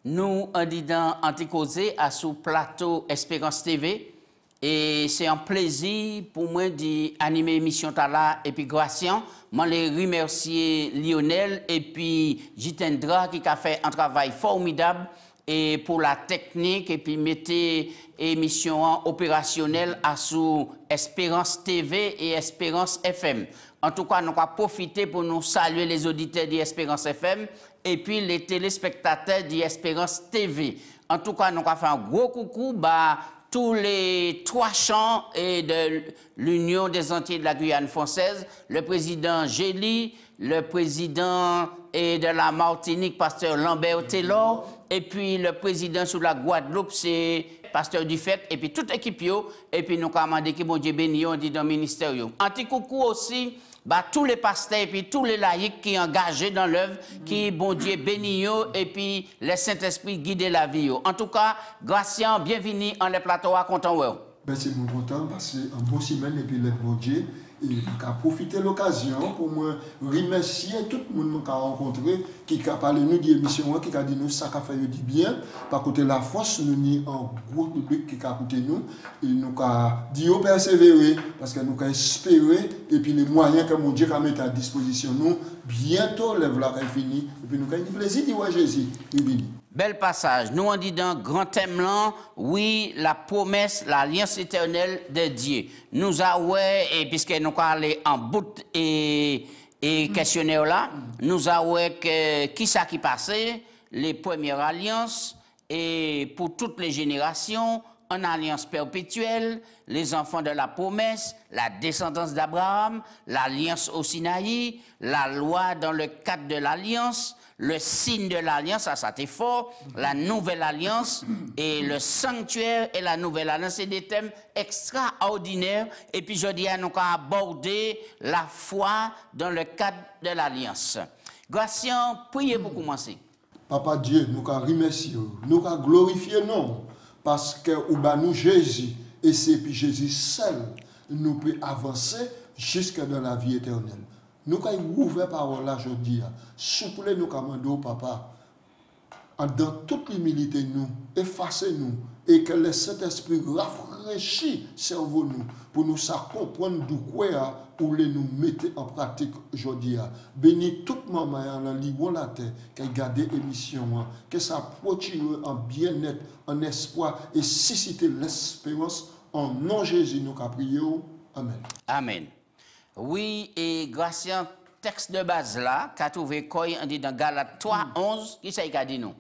Nous, en disant Anticausé, à sous plateau Espérance TV. Et c'est un plaisir pour moi d'animer l'émission Tala et puis Gratian. Je les remercier Lionel et puis Jitendra qui a fait un travail formidable et pour la technique et puis mettez émission opérationnelle à sous Espérance TV et Espérance FM. En tout cas, nous allons profiter pour nous saluer les auditeurs d'Espérance FM et puis les téléspectateurs d'Espérance TV. En tout cas, nous allons faire un gros coucou tous les 3 champs et de l'Union des Antilles de la Guyane française, le président Gély, le président de la Martinique, pasteur Lambert Taylor, et puis le président sur la Guadeloupe, c'est pasteur Dufet, et puis toute l'équipe, et puis nous commandons que bon Dieu béni, on dit dans le ministère. Un petit coucou aussi, tous les pasteurs et puis tous les laïcs qui sont engagés dans l'œuvre, qui, bon Dieu, béni et puis le Saint-Esprit guide la vie. En tout cas, Gratian, bienvenue en les plateaux à content. C'est mon content parce que un beau semaine et puis le bon Dieu. Et je vais profiter de l'occasion pour me remercier tout le monde que j'ai rencontré, qui a parlé nous de l'émission, qui a dit nous ça a fait du bien. Par côté la force, nous avons un gros public qui a écouté nous. Et nous a dit de persévérer, parce que nous avons espéré, et puis les moyens que mon Dieu a mis à disposition, nous, bientôt l'œuvre est finie. Et puis nous avons du plaisir de voir Jésus. Bel passage. Nous on dit dans grand thème là, oui, la promesse, l'alliance éternelle de Dieu. Nous avons, et puisque nous parlons en bout et questionnaire là, nous avons qui ça qui passait, les premières alliances, et pour toutes les générations, en alliance perpétuelle, les enfants de la promesse, la descendance d'Abraham, l'alliance au Sinaï, la loi dans le cadre de l'alliance, le signe de l'alliance, ça c'était fort, la nouvelle alliance et le sanctuaire et la nouvelle alliance, c'est des thèmes extraordinaires. Et puis je dis à nous aborder la foi dans le cadre de l'alliance. Gratian, priez pour commencer. Papa Dieu, nous remercions, nous glorifions non, parce que nous Jésus, et c'est puis Jésus seul, nous peut avancer jusque dans la vie éternelle. Nous avons ouvert parole là aujourd'hui. Souple nous commandons, papa, dans toute l'humilité, nous, effacez-nous, et que le Saint-Esprit rafraîchisse cerveau nous, pour nous comprendre d'où quoi ou les nous mettre en pratique aujourd'hui. Bénis toute maman en libre la terre, qui garde l'émission, que ça produise en bien-être, en espoir, et susciter l'espérance en nom Jésus, nous prions. Amen. Amen. Oui, et Gratian, texte de base là, qu'a trouvé quoi, on dit dans Galates 3, 11, qui ça y a dit nous?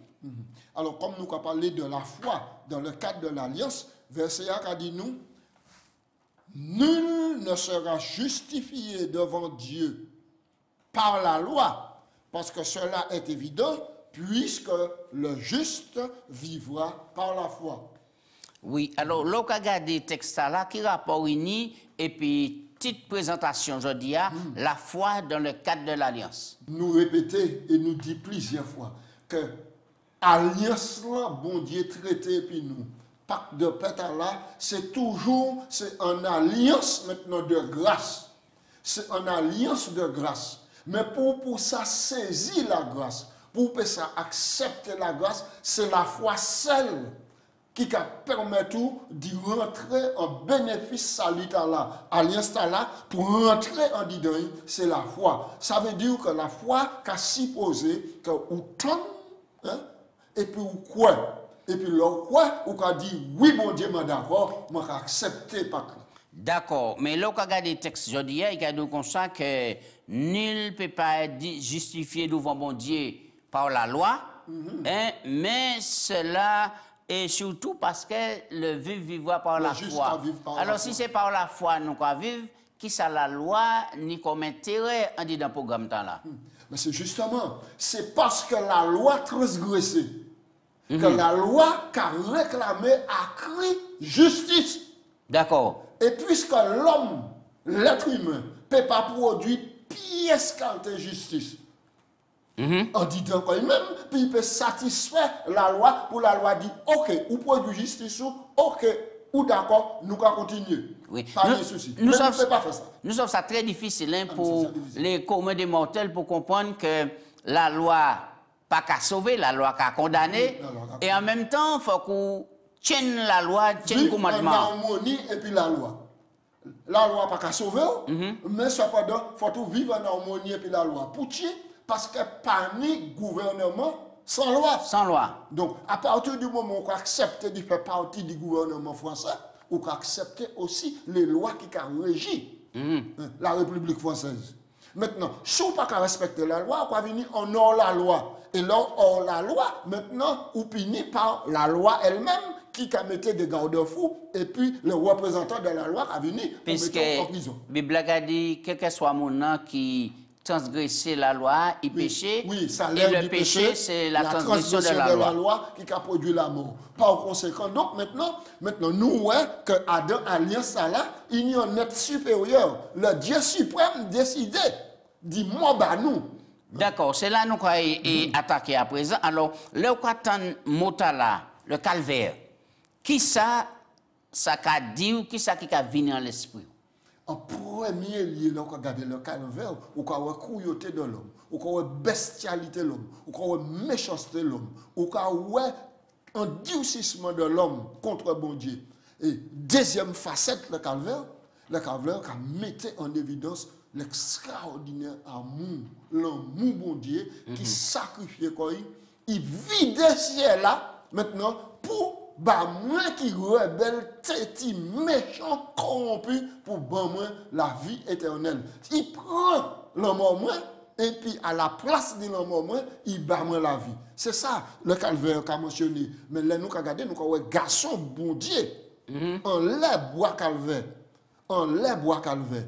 Alors, comme nous avons parlé de la foi dans le cadre de l'alliance, verset 1 a dit nous, nul ne sera justifié devant Dieu par la loi, parce que cela est évident, puisque le juste vivra par la foi. Oui, alors, l'on a regardé le texte là, qui rapport uni, et puis, petite présentation, je dis, la foi dans le cadre de l'alliance. Nous répétons et nous dit plusieurs fois que alliance là, bon Dieu traité puis nous. Pacte de paix là, c'est toujours, c'est une alliance maintenant de grâce. C'est une alliance de grâce. Mais pour ça saisir la grâce, pour ça accepter la grâce, c'est la foi seule qui permet tout d'y rentrer en bénéfice salut là, alliance là, pour rentrer en dedans, c'est la foi. Ça veut dire que la foi qu'a supposé que ou tant, et puis ou quoi, et puis le quoi, ou qu'a dit oui mon Dieu m'a d'accord, moi qu'a accepté pas. D'accord, mais là qu'a regardé le texte je dis, il a dit comme ça que nul ne peut pas être justifié devant mon Dieu par la loi, mais cela et surtout parce que le vivre vivra par la foi. Alors si c'est par la foi nous qu'on vivre, qui ça la loi ni comme intérêt en dit dans le programme temps là. Mais c'est justement, c'est parce que la loi transgressée, que la loi qu'a réclamé a crié justice. D'accord. Et puisque l'homme, l'être humain, ne peut pas produire pièce qualité justice, en disant quand même, puis il peut satisfaire la loi pour la loi dit, ok, ou produit justice, ok, ou d'accord, nous allons continuer. Oui. Pas de souci. Nous ne peut pas faire ça. Nous sommes ça très difficile pour les communs des mortels pour comprendre que la loi pas qu'à sauver, la loi qu'à condamner, et en même temps, il faut qu'on tienne la loi, tienne le commandement. En harmonie et puis la loi. La loi pas qu'à sauver, mais cependant, il faut tout vivre en harmonie et puis la loi. Pour qui? Parce que pas ni gouvernement sans loi. Sans loi. Donc, à partir du moment où on accepte de faire partie du gouvernement français, on accepte aussi les lois qui régissent la République française. Maintenant, si on ne peut pas respecter la loi, on va venir en hors la loi. Et là, hors la loi, maintenant, on finit par la loi elle-même qui a mis des garde-fous et puis le représentant de la loi a venu pour mettre en prison. Bible a dit, quel que soit mon nom qui transgresser la loi, il péché. Oui, ça et le péché, c'est la transgression de la loi qui a produit la mort. Par conséquent, donc maintenant nous voyons que Adam alliance là, il y a un être supérieur. Le Dieu suprême décidé, dit moi bah nous. D'accord, c'est là nous avons attaqué à présent. Alors, le mot là, le calvaire, qui ça qu'a dit ou qui ça qui a venu en l'esprit? En premier lieu, on regarde le calvaire, on voit la cruauté de l'homme, on voit la bestialité de l'homme, on voit la méchanceté de l'homme, on voit un durcissement de l'homme contre bon Dieu. Et deuxième facette, le calvaire qui mettait en évidence l'extraordinaire amour, l'amour bon Dieu qui sacrifiait quoi, il vidait ciel là, maintenant, pour moi qui rebelle, têti, méchant, corrompu, pour moi la vie éternelle. Il prend l'homme moi, et puis à la place de l'homme moi, il bat moi la vie. C'est ça le calvaire qu'a mentionné. Mais là, nous avons regardé, nous avons garçon bon Dieu, en lait bois calvaire. En lait bois calvaire.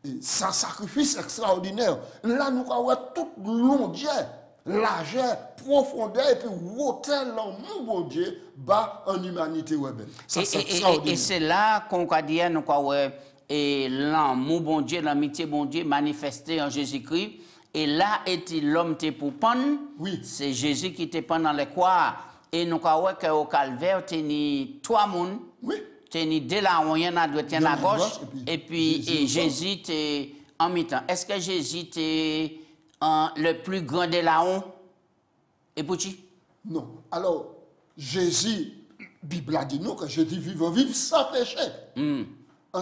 Et sans sacrifice extraordinaire. Là, nous avons tout longueur, largeur, profondeur, et puis hauteur, l'amour, bon Dieu, bas en humanité rebelle. Et c'est là qu'on va dire, nous avons l'amour, bon Dieu, l'amitié, bon Dieu, manifesté en Jésus-Christ. Et là, est-il l'homme pour pendre? Oui. C'est Jésus qui te pend dans les croix. Et nous avons qu'au calvaire, tu as trois personnes. Oui. Tu as deux là, on y en a deux, tu à gauche. Et puis Jésus, tu es en mi-temps. Est-ce que Jésus, tu es le plus grand de la honte? Et pour qui? Non. Alors, Jésus, la Bible a dit nous que Jésus vivre sans péché.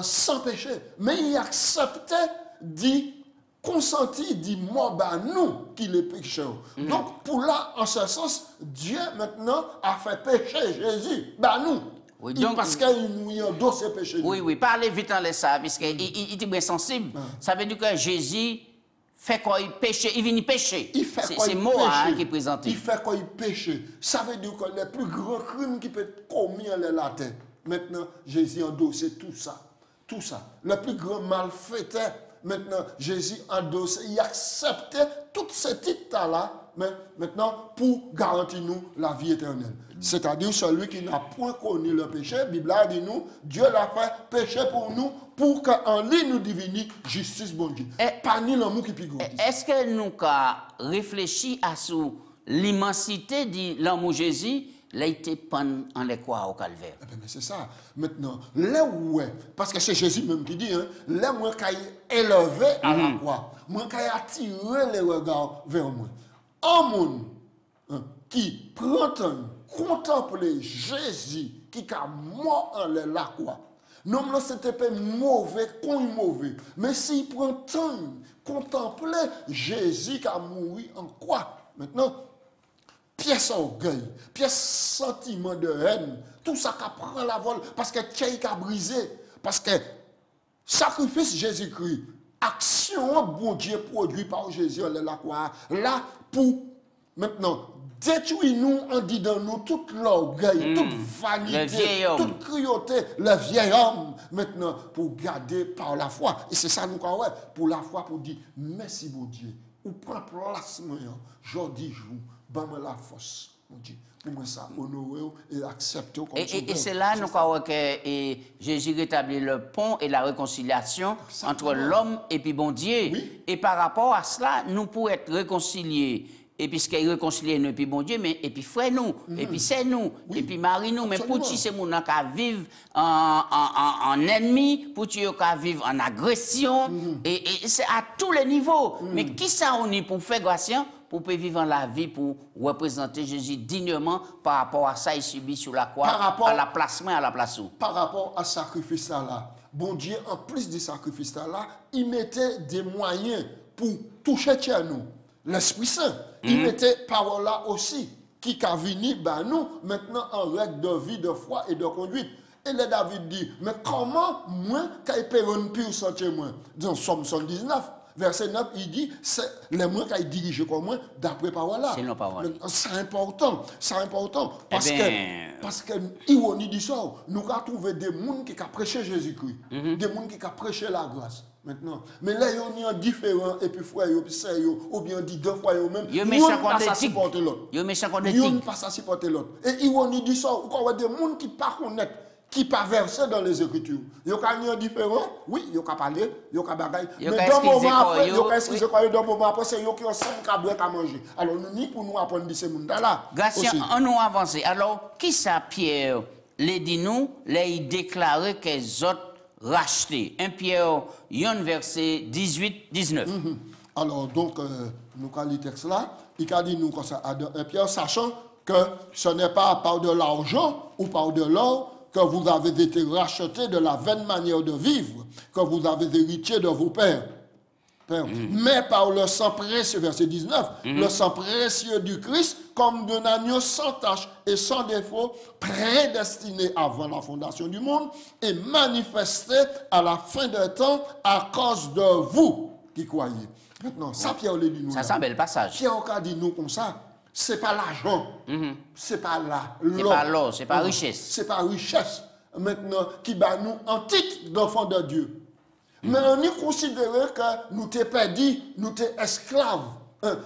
Sans péché. Mais il acceptait d'y consentir, d'y moi, nous qui les pécheurs. Donc, pour là, en ce sens, Dieu maintenant a fait pécher Jésus, nous. Oui, donc, parce qu'il nous endosse ses péchés. Oui, parlez vite en laissant, parce qu'il est bien sensible. Ça veut dire que Jésus fait quoi il péché, il vient pécher. C'est mot qui est présenté. Il fait quoi il péche. Ça veut dire que le plus grand crime qui peut être commis en la terre. Maintenant, Jésus endosse tout ça. Tout ça. Le plus grand malfaiteur, maintenant, Jésus endosse, il acceptait tous ces titres-là, mais maintenant, pour garantir nous la vie éternelle. C'est-à-dire celui qui n'a point connu le péché, la Bible a dit nous, Dieu l'a fait péché pour nous, pour qu'en lui nous divini justice bon Dieu. Pas ni l'amour qui pigote. Est-ce que nous avons réfléchi à l'immensité de l'amour Jésus, il a été peint en les croix au calvaire? C'est ça. Maintenant, là où parce que c'est Jésus même qui dit, là moi qui est élevé à la croix, moi qui ai attiré les regards vers moi. Un monde qui prend contempler Jésus qui a mort en la croix. Non, non, c'était pas mauvais, mauvais. Mais s'il prend temps, contempler Jésus qui a mouru en croix. Maintenant, pièce orgueil, pièce sentiment de haine, tout ça qui prend la vol, parce que Tchaïk a brisé, parce que sacrifice Jésus-Christ, action bon Dieu produit par Jésus en la croix, là pour maintenant détruis-nous en disant nous tout l'orgueil, toute vanité, toute cruauté, le vieil homme, maintenant, pour garder par la foi. Et c'est ça nous croyons, pour la foi, pour dire, merci mon Dieu, ou prend place, aujourd'hui, je vous, donne la force, mon Dieu, pour moi ça, honorer et accepter comme et c'est là, nous croyons que Jésus rétablit le pont et la réconciliation entre l'homme et puis bon Dieu. Oui. Et par rapport à cela, nous pouvons être réconciliés et puis ce qui réconcilie nous, et puis bon Dieu, mais et puis frère nous, et puis c'est nous, et puis mari nous, mais pour qui c'est mon qui vivre en ennemi, pour qui vivre en agression, et c'est à tous les niveaux. Mais qui ça on est pour faire grâce, pour vivre la vie, pour représenter Jésus dignement par rapport à ça, il subit sur la croix, à la placement, à la place où. Par rapport à ce sacrifice là, bon Dieu, en plus du sacrifice là, il mettait des moyens pour toucher chez nous. L'Esprit Saint, il mettait parole là aussi, qui a venu nous maintenant en règle de vie, de foi et de conduite. Et le David dit, mais comment moi, quand il peut une pire santé moi? Dans Somme 119. Verset 9, il dit, c'est les mots qui dirigent comme moi, d'après parole là. C'est nos paroles. C'est important, parce que, ironie du sort, nous avons trouvé des gens qui ont prêché Jésus-Christ, des gens qui ont prêché la grâce. Maintenant, mais là, il y a différents, et puis frère, puis sœur, ou bien dit deux fois, même, ils ne pas à supporter l'autre. Ils ne pas à supporter l'autre. Et ironie du sort, il y a des gens qui ne connaissent pas. Qui pas versé dans les Écritures. Il y a des différents, oui, il y a parlé, il y a bagaille. Mais dans le moment après, il y a excusé quoi, dans le moment après, c'est eux qui ont 5 cabrettes à manger. Alors, nous, ni pour nous apprendre de ces mondes-là. Grâce à nous avancer. Alors, qui ça, Pierre, les dit nous, les déclaré que les autres rachetés. 1 Pierre, il y a un verset 18-19. Alors, donc, nous avons le texte là, il a dit nous comme ça, 1 Pierre, sachant que ce n'est pas par de l'argent ou par de l'or que vous avez été rachetés de la vaine manière de vivre, que vous avez hérité de vos pères. Mais par le sang précieux, verset 19, le sang précieux du Christ, comme d'un agneau sans tache et sans défaut, prédestiné avant la fondation du monde, et manifesté à la fin des temps à cause de vous qui croyez. Maintenant, ça, Pierre le dit nous. Ça, c'est un bel passage. Pierre a dit nous comme ça. C'est pas l'argent, c'est pas l'or, c'est pas l'or, c'est pas richesse. C'est pas richesse, maintenant, qui bat nous en titre d'enfant de Dieu. Mais on y considère que nous t'es perdu, nous t'es esclaves,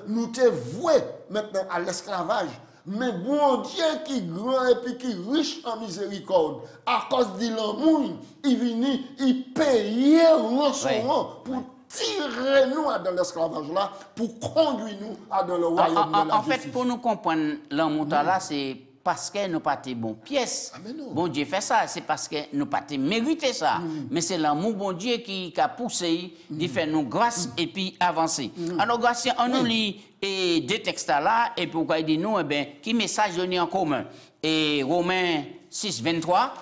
nous t'es voués maintenant à l'esclavage. Mais bon Dieu qui est grand et puis qui est riche en miséricorde, à cause de l'amour, il vient, il paye rançon pour tirer nous dans l'esclavage là, pour conduire nous dans le royaume de la En fait, pour nous comprendre l'amour là, c'est parce que nous pas de bonnes pièces. Bon Dieu fait ça, c'est parce que nous pas mérité ça. Mais c'est l'amour bon Dieu qui a poussé, qui fait nous grâce et puis avancer. Alors grâce, on nous lit deux textes là, et pourquoi il dit nous, eh bien, qui message on est en commun. Et Romains 6, 23,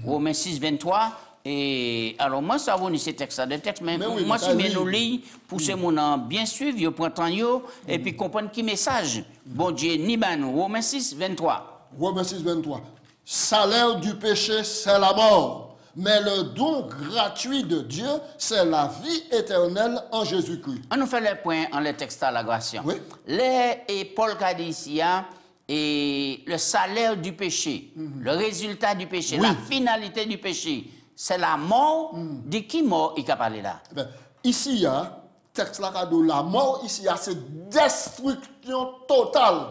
Romains 6, 23, et alors, moi, ça va ces textes, des textes, mais oui, moi, si je nous lis, pour ce monde bien suivre, je prends temps, et puis comprendre qui message. Bon Dieu, ni nous. Romains 6, 23. Romains 6, 23. Salaire du péché, c'est la mort. Mais le don gratuit de Dieu, c'est la vie éternelle en Jésus-Christ. On nous fait le point en le texte à la grâce. Oui. Et Paul a dit ici, et le salaire du péché, le résultat du péché, la finalité du péché, c'est la mort. De qui mort il a parlé là? Ici, il y a texte là, la mort, ici, c'est destruction totale.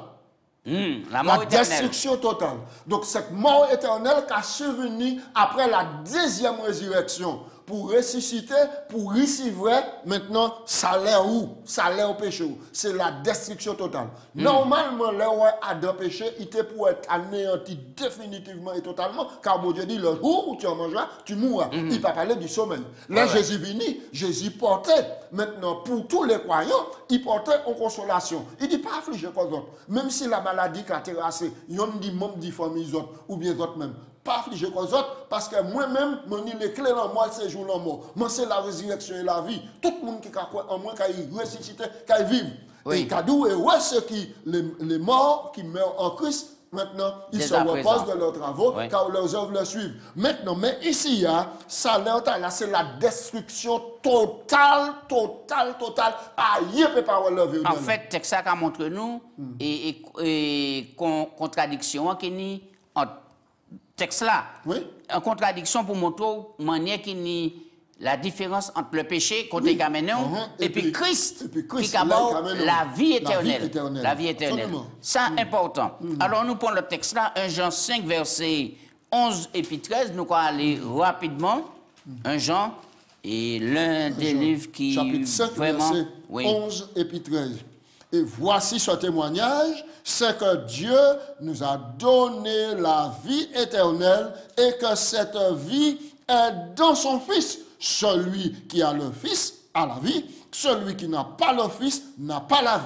La mort éternelle. Destruction totale. Donc, cette mort éternelle qui a survenu après la deuxième résurrection pour ressusciter, pour recevoir maintenant salaire au péché. C'est la destruction totale. Normalement, le roi Adam péché, il était pour être anéanti définitivement et totalement, car bon Dieu dit, le jour où tu en mangeras, tu mourras. Il ne pas parler du sommeil. Là, Jésus venu, Jésus portait, maintenant, pour tous les croyants, il portait en consolation. Il dit, pas affliger comme autres. Même si la maladie qui a terrassé, il y a des membres de famille ou bien d'autres même. Pas affligé comme autres, parce que moi-même, je les clés dans moi, c'est jour en mort. Moi, c'est la résurrection et la vie. Tout le monde qui a en moi, qui a ressuscité, qui a vécu. Et Kadou et ouais, ceux qui, les morts qui meurent en Christ, maintenant, ils se reposent de leurs travaux, car leurs œuvres le suivent. Maintenant, mais ici, ça, là, c'est la destruction totale. Aïe, peut pas relever. En fait, c'est ça qu'a montré nous, et contradiction qui ni entre texte là, en contradiction pour montrer manière qui ni la différence entre le péché contre les Caméléons et puis Christ qui a la vie éternelle. La vie éternelle. C'est important. Alors nous prenons le texte là, 1 Jean 5, verset 11 et puis 13. Nous allons aller rapidement. 1 Jean et l'un des livres qui chapitre 5, vraiment... verset 11 et puis 13. Et voici ce témoignage, c'est que Dieu nous a donné la vie éternelle et que cette vie est dans son Fils. Celui qui a le Fils a la vie, celui qui n'a pas le Fils n'a pas la vie.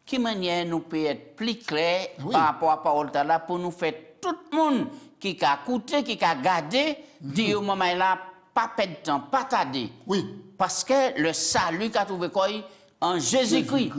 Qui manière nous peut être plus clair par rapport à la parole de là pour nous faire tout le monde qui a écouté, qui a gardé, dire au moment là, pas perdre de temps, pas tarder. Oui. Parce que le salut qu'a trouvé quoi en Jésus-Christ.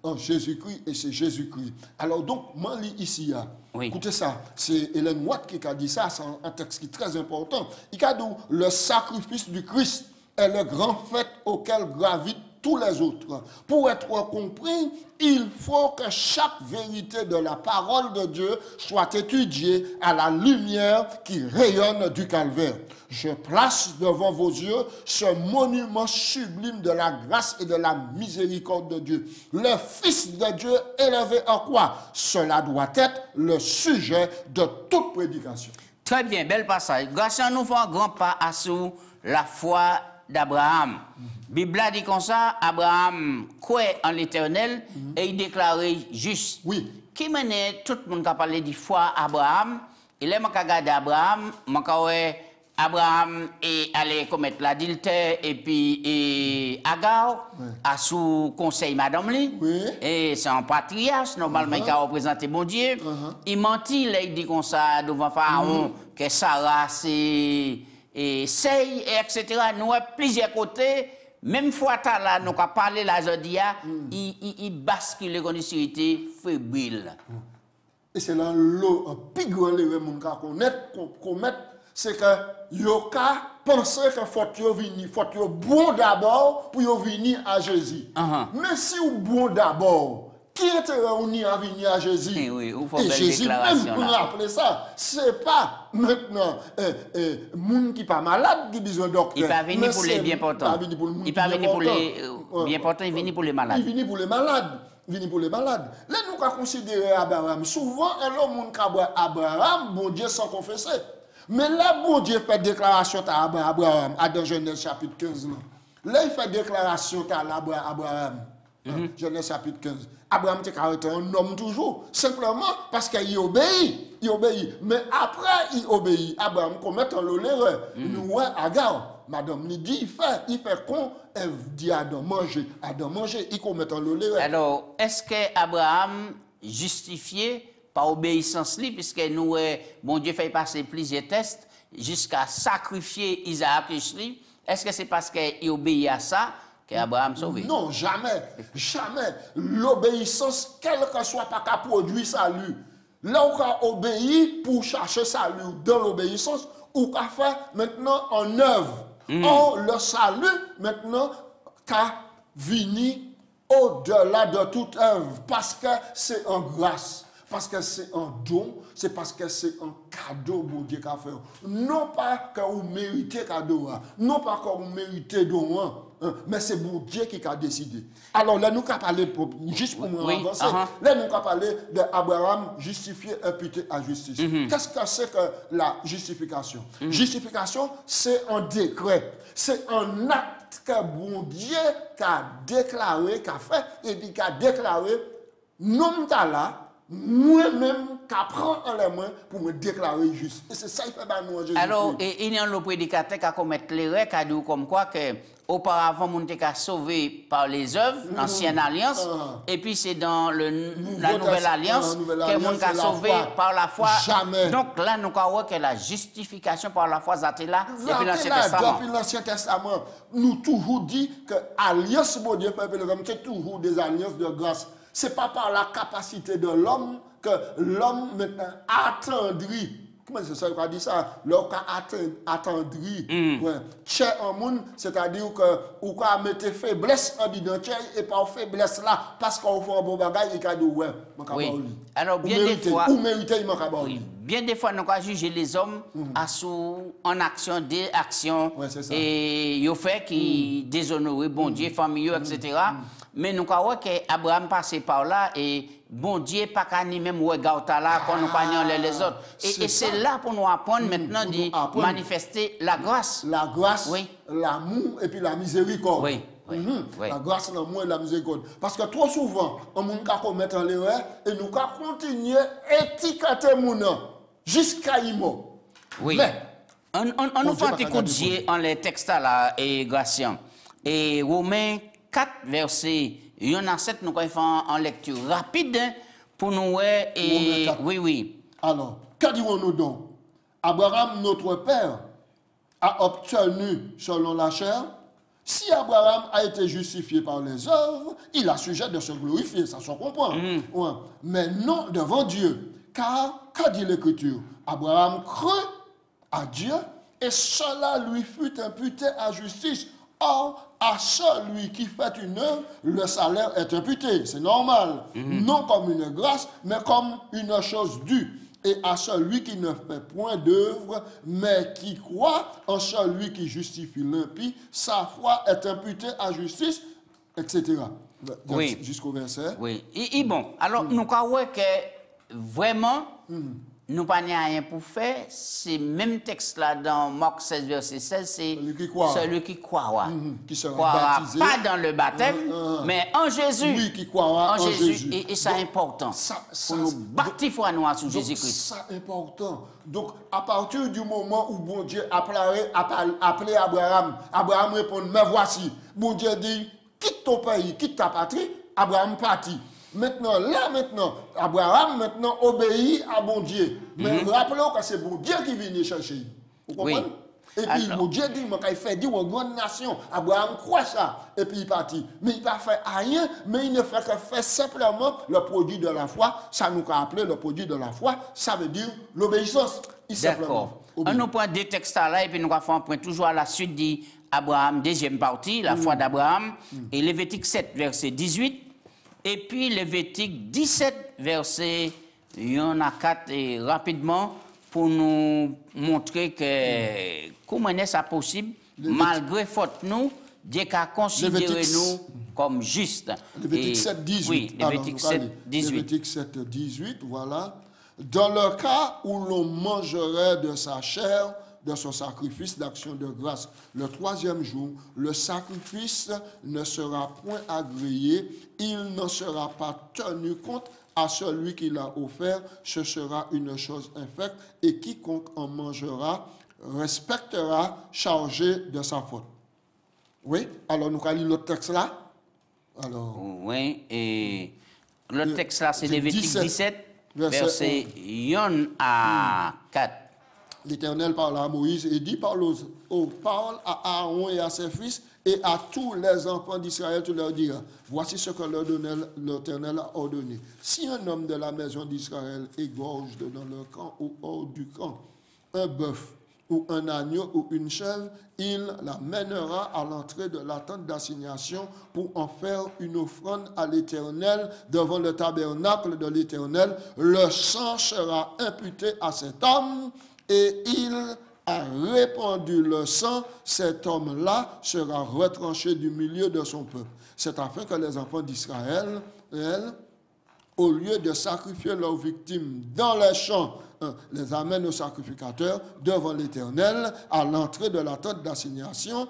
En Jésus-Christ, et c'est Jésus-Christ. Alors donc, moi, ici, oui. Écoutez ça, c'est Ellen White qui a dit ça, c'est un texte qui est très important. Il a dit, le sacrifice du Christ est le grand fait auquel gravitent tous les autres. Pour être compris, il faut que chaque vérité de la parole de Dieu soit étudiée à la lumière qui rayonne du calvaire. Je place devant vos yeux ce monument sublime de la grâce et de la miséricorde de Dieu. Le Fils de Dieu élevé en quoi? Cela doit être le sujet de toute prédication. Très bien, bel passage. Grâce à nous, un grand pas à sous la foi d'Abraham. Bible dit comme ça, Abraham croit en l'Éternel et il déclarait juste. Oui. Qui menait tout le monde qui a parlé de foi Abraham, il est regardé Abraham, Abraham est allé commettre l'adultère et puis Agar a sous conseil madame li. Et c'est un patriarche, normalement il a représenté mon Dieu. Il mentit, là, il dit comme ça devant Pharaon que Sarah c'est Sey, etc. Nous avons plusieurs côtés. Même fois là, nous avons parlé là aujourd'hui, il bascule dans une société fébrile. Et c'est là l'eau, un plus grand erreur qu'on met, c'est que yoka pensait que faut bon d'abord pour venir à Jésus. Mais si vous bon d'abord, qui était réuni à venir à Jésus? Et Jésus même pour rappeler ça, c'est pas maintenant monde qui pas malade qui besoin docteur. Il pas venir pour les bien portants. Il pas venir pour les bien portants, il vient pour les malades. Il vient pour les malades. Vini pour les malades. Là, nous avons considéré Abraham. Souvent, l'homme qui a Abraham, bon Dieu sans confesser. Mais là, bon Dieu fait déclaration à Abraham, dans Genèse chapitre 15. Là, il fait déclaration à Abraham, Genèse chapitre 15. Abraham était un homme toujours, simplement parce qu'il obéit. Il obéit. Mais après, il obéit. Abraham commet l'erreur. Nous, Agar. Madame lui dit, il fait qu'on dit à Adam manger, il commet l'erreur. Alors, est-ce que Abraham justifié par obéissance li, puisque nous, bon Dieu fait passer plusieurs tests jusqu'à sacrifier Isaac et est-ce que c'est parce qu'il obéit à ça qu'Abraham sauvé? Non, jamais. Jamais. L'obéissance, quel que soit pas qu'à produire salut. Là où on obéit pour chercher salut dans l'obéissance, ou qu'a fait maintenant en œuvre. Or, le salut, maintenant, qu'a vini au-delà de toute œuvre, parce que c'est en grâce, parce que c'est un don, c'est parce que c'est un cadeau, bon Dieu, qu'a fait. Non pas que vous méritez cadeau, non pas que vous méritez don, mais c'est bon Dieu qui a décidé. Alors là, nous avons parlé, juste pour nous avancer, là, nous avons parlé d'Abraham justifié, imputé à justice. Qu'est-ce que c'est que la justification? Justification, c'est un décret, c'est un acte que bon Dieu a déclaré, qu'a fait, et puis qu'a déclaré, non là, moi-même, qu'apprend en les mains pour me déclarer juste. Et c'est ça qui fait nous en Jésus. Alors, il y a un prédicateur qui a commis l'erreur, qui a dit comme quoi que auparavant, on était sauvé par les œuvres, l'ancienne alliance, et puis c'est dans la nouvelle alliance que on a sauvé par la foi. Jamais. Donc là, nous avons que la justification par la foi, c'est là, depuis l'Ancien Testament. Depuis l'Ancien Testament, nous toujours dit que l'alliance, bon Dieu, c'est toujours des alliances de grâce. Ce n'est pas par la capacité de l'homme que l'homme maintenant attendrit. Comment c'est ça qu'on dit ça? L'homme attendrit. Tchè en monde, c'est-à-dire que ou qu'on mette faiblesse en disant tchè et pas faiblesse là parce qu'on fait un bon bagage et qu'on dit ouais, oui. Alors bien des fois, bien des fois nous avons jugé les hommes en action, des actions et ils fait qui déshonorent bon Dieu, famille, etc. Mais nous avons que Abraham passé par là et bon Dieu pas qu'à ni même regard là quand nous pas les autres. Et c'est là pour nous apprendre maintenant de manifester la grâce. La grâce, l'amour et puis la miséricorde. Oui. oui. La grâce dans moi et la miséricorde. Parce que trop souvent, on peut commettre l'erreur et nous pouvons continuer à étiqueter mon nom jusqu'à mort. Oui. Mais, on nous fait un petit coup d'yeux en les textes là, et Gratien. Et Romains 4, verset 1 à 7, nous allons faire en lecture rapide pour nous. Et, oui. Alors, que dirons-nous donc? Abraham, notre père, a obtenu selon la chair. Si Abraham a été justifié par les œuvres, il a sujet de se glorifier, ça se comprend. Ouais. Mais non devant Dieu. Car, que dit l'Écriture? Abraham crut à Dieu et cela lui fut imputé à justice. Or, à celui qui fait une œuvre, le salaire est imputé. C'est normal. Non comme une grâce, mais comme une chose due. Et à celui qui ne fait point d'œuvre, mais qui croit en celui qui justifie l'impie, sa foi est imputée à justice, etc. Oui. Jusqu'au verset. Oui. Et bon, alors nous croyons que vraiment, nous pas rien pour faire. C'est même texte là dans Marc 16, verset 16, c'est celui qui croira. Qui sera croira baptisé. Pas dans le baptême, mais en Jésus. Oui, qui croira en Jésus. Et ça est important. Pour nous bâtir foi noire sur Jésus-Christ. C'est important. Donc, à partir du moment où bon Dieu a appelé Abraham, Abraham répond, mais voici. Bon Dieu dit, quitte ton pays, quitte ta patrie, Abraham partit. Maintenant, Abraham obéit à bon Dieu. Mais rappelons que c'est bon Dieu qui vient chercher. Vous comprenez? Oui. Et puis, mon Dieu dit, il fait dire aux grandes nations, Abraham croit ça, et puis il partit. Mais il n'a fait rien, mais il ne fait que faire simplement le produit de la foi. Ça nous a appelé le produit de la foi, ça veut dire l'obéissance. D'accord. On nous prend des textes là, et puis nous allons faire un point toujours à la suite d'Abraham, deuxième partie, la foi d'Abraham, et Lévitique 7, verset 18. Et puis Lévitique 17, verset 1 à 4, et rapidement, pour nous montrer que comment est ça possible, malgré faute nous, Dieu a considéré nous comme justes. Lévitique 7, 18. Oui, Lévitique 7, 18. Lévitique 7, 18, voilà. Dans le cas où l'on mangerait de sa chair, de son sacrifice d'action de grâce, le troisième jour, le sacrifice ne sera point agréé, il ne sera pas tenu compte à celui qui l'a offert, ce sera une chose infecte, et quiconque en mangera respectera chargé de sa faute. Oui, alors nous allons lire l'autre texte là. Alors, oui, et le texte là, c'est Lévitique 17, verset 1 à 4. L'Éternel parle à Moïse et dit parle à Aaron et à ses fils et à tous les enfants d'Israël, tu leur diras, voici ce que l'Éternel a ordonné. Si un homme de la maison d'Israël égorge dans le camp ou hors du camp un bœuf ou un agneau ou une chèvre, il la mènera à l'entrée de la tente d'assignation pour en faire une offrande à l'Éternel devant le tabernacle de l'Éternel. Le sang sera imputé à cet homme et il a répandu le sang, cet homme-là sera retranché du milieu de son peuple. C'est afin que les enfants d'Israël, au lieu de sacrifier leurs victimes dans les champs, les amènent au sacrificateur devant l'Éternel à l'entrée de la tente d'assignation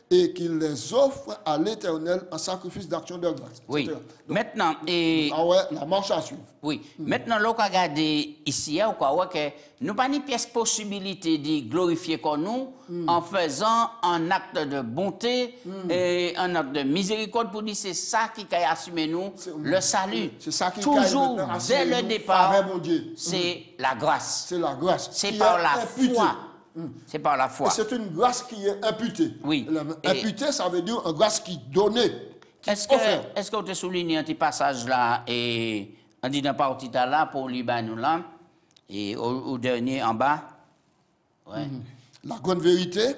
et qu'il les offre à l'Éternel en sacrifice d'action de grâce. Oui. Donc, maintenant, la marche à suivre. Oui. Maintenant, là, on regarde ici, on voit que nous n'avons pas une pièce possibilité de glorifier comme nous en faisant un acte de bonté et un acte de miséricorde pour dire c'est ça qui a assumé nous le salut. C'est ça qui toujours dès le départ, c'est la grâce. C'est la grâce. C'est par la foi. C'est par la foi. Et c'est une grâce qui est imputée. Oui. Imputée, ça veut dire une grâce qui est donnée. Est-ce que vous te soulignez un petit passage là et on dit dans la partie là pour nous là et au dernier en bas? Ouais. La grande vérité,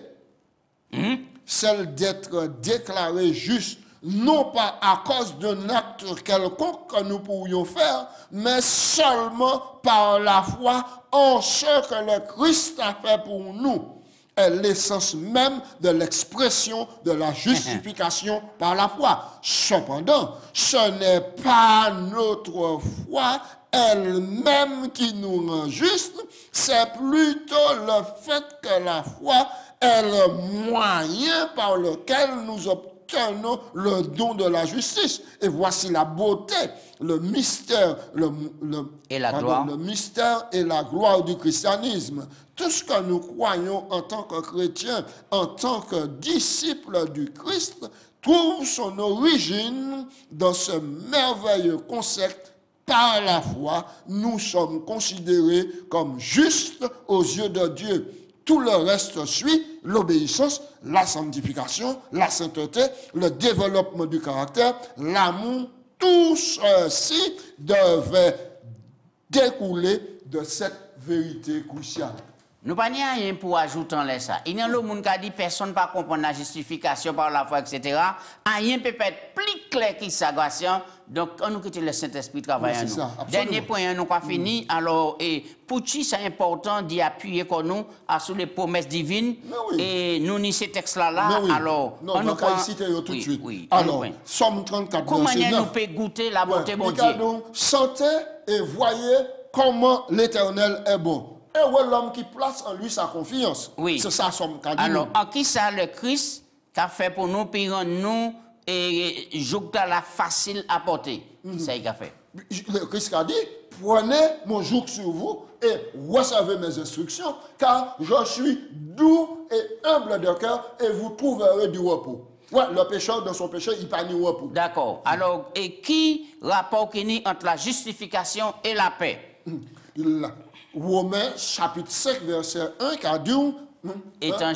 celle d'être déclaré juste, non pas à cause d'un acte quelconque que nous pourrions faire, mais seulement par la foi en ce que le Christ a fait pour nous, est l'essence même de l'expression de la justification par la foi. Cependant, ce n'est pas notre foi elle-même qui nous rend juste, c'est plutôt le fait que la foi est le moyen par lequel nous obtenons cœur non, le don de la justice. Et voici la beauté, le mystère, et la gloire. Le mystère et la gloire du christianisme. Tout ce que nous croyons en tant que chrétiens, en tant que disciples du Christ, trouve son origine dans ce merveilleux concept. Par la foi, nous sommes considérés comme justes aux yeux de Dieu. Tout le reste suit, l'obéissance, la sanctification, la sainteté, le développement du caractère, l'amour. Tout ceci devait découler de cette vérité cruciale. Nous n'avons rien pour ajouter en ça. Il y a le monde qui a dit personne ne peut comprendre la justification par la foi, etc. Rien peut être plus clair que ça, donc on nous quitte le Saint-Esprit travailler nous. Dernier point, nous avons fini. Alors, pour qui c'est important d'y appuyer nous sur les promesses divines. Et nous ni ces textes-là. Alors, on nous va citer tout de suite. Alors, Somme 34, comment nous peut goûter la bonté de Dieu? Sentez et voyez comment l'Éternel est bon. Et ouais, l'homme qui place en lui sa confiance. Oui. C'est ça, Somme 4. Alors, en qui ça le Christ qui a fait pour nous, puis nous, et joue la facile à porter. C'est ça qu'il a fait. Le Christ a dit, prenez mon joug sur vous et recevez mes instructions, car je suis doux et humble de cœur et vous trouverez du repos. Ouais, le pécheur, dans son péché, il pas ni repos. D'accord. Alors, et qui rapport qu'il y a entre la justification et la paix? Romains chapitre 5, verset 1, qui a dit, étant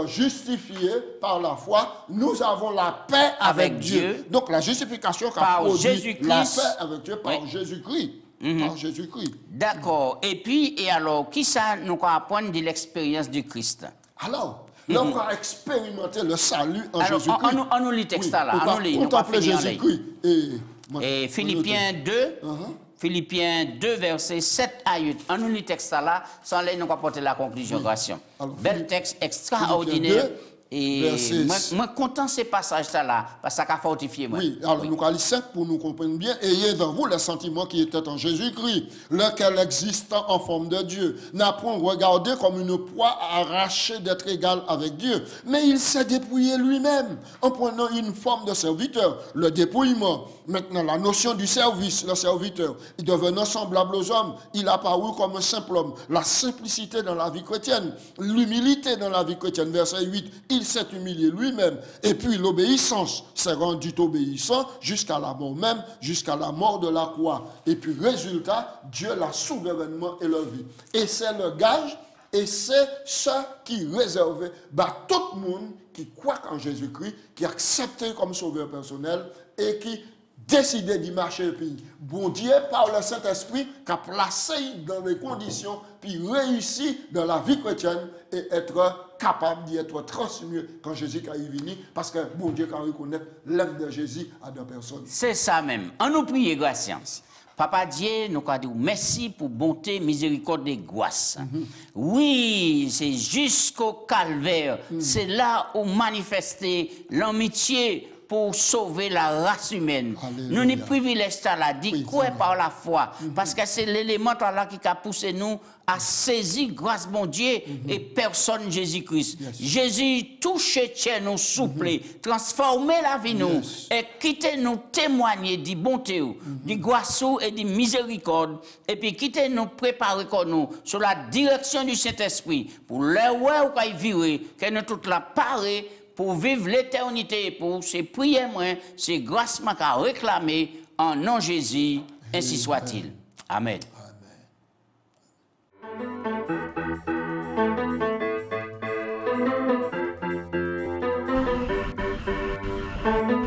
justifié par la foi, nous avons la paix avec Dieu. Donc la justification par Jésus-Christ, la paix avec Dieu par Jésus-Christ. Par Jésus-Christ. D'accord. Et puis, et alors, qui ça nous apprendre de l'expérience du Christ? Alors, l'homme a expérimenté le salut en Jésus-Christ. On nous lit le texte là. On lit. Contempler Jésus-Christ. Et Philippiens 2. Philippiens 2, verset 7 à 8. On nous lit le texte là, sans les nous apporter la conclusion. Bel texte extraordinaire. Et moi, content ces passages-là, parce que ça a fortifié moi. Oui, alors nous allons 5 pour nous comprendre bien. Ayez dans vous le sentiment qui était en Jésus-Christ, lequel existant en forme de Dieu, n'a point regardé comme une proie arrachée d'être égal avec Dieu, mais il s'est dépouillé lui-même en prenant une forme de serviteur, le dépouillement. Maintenant, la notion du service, le serviteur, devenant semblable aux hommes, il a paru comme un simple homme. La simplicité dans la vie chrétienne, l'humilité dans la vie chrétienne, verset 8, il s'est humilié lui-même. Et puis l'obéissance s'est rendu obéissant jusqu'à la mort même, jusqu'à la mort de la croix. Et puis résultat, Dieu l'a souverainement élevé. Et c'est le gage, et c'est ce qui réservait tout le monde qui croit en Jésus-Christ, qui accepte comme sauveur personnel et qui décidé d'y marcher, puis bon Dieu, par le Saint-Esprit, qui a placé dans les conditions, puis réussi dans la vie chrétienne et être capable d'y être transmis quand Jésus est venu, parce que bon Dieu, quand reconnaître l'âme de Jésus à deux personnes. C'est ça même. On nous prie, grâce. Papa Dieu, nous avons dit merci pour bonté, miséricorde et grâce. Oui, c'est jusqu'au calvaire. C'est là où manifester l'amitié pour sauver la race humaine. Alléluia. Nous, nous privilèges là, dit quoi par la foi, parce que c'est l'élément là qui a poussé nous à saisir grâce mon Dieu et personne Jésus-Christ. Jésus touche nous souple, transformer la vie nous et quitter nous témoigner de bonté, de grâce et de miséricorde et puis quitter nous préparer comme nous sur la direction du Saint-Esprit pour l'heure où il virer que nous toute la parée pour vivre l'éternité, pour ces prières, ces grâces qu'à réclamer en nom de Jésus, ainsi soit-il. Amen. Amen.